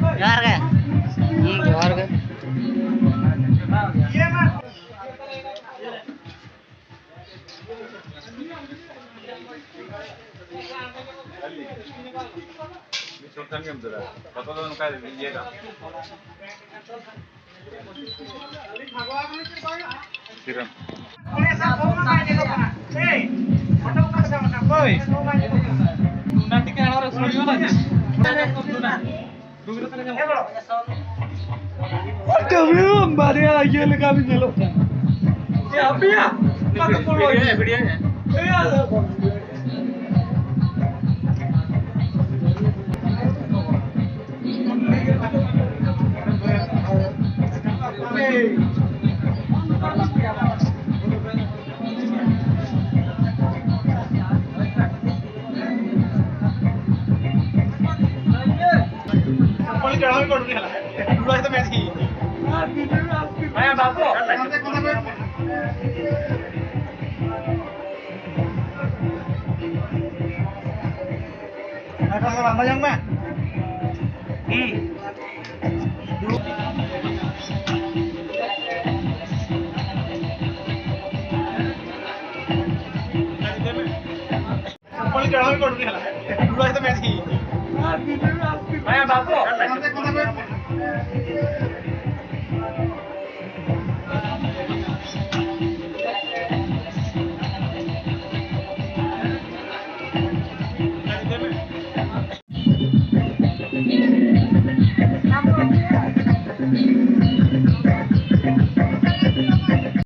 जोहार गे जोहार गे sultan kan sudah foto kan kayak dia kan siram nanti kan harus video lagi Udah belum, bari lagi kami nyelok. Ya, apa ya? Kata pulau ya, videonya. Iya. चढ़ावी पड़ रही है पूरा तो मैं थी आया बाबू ada lama yang mah चढ़ावी पड़ रही है पूरा तो मैं थी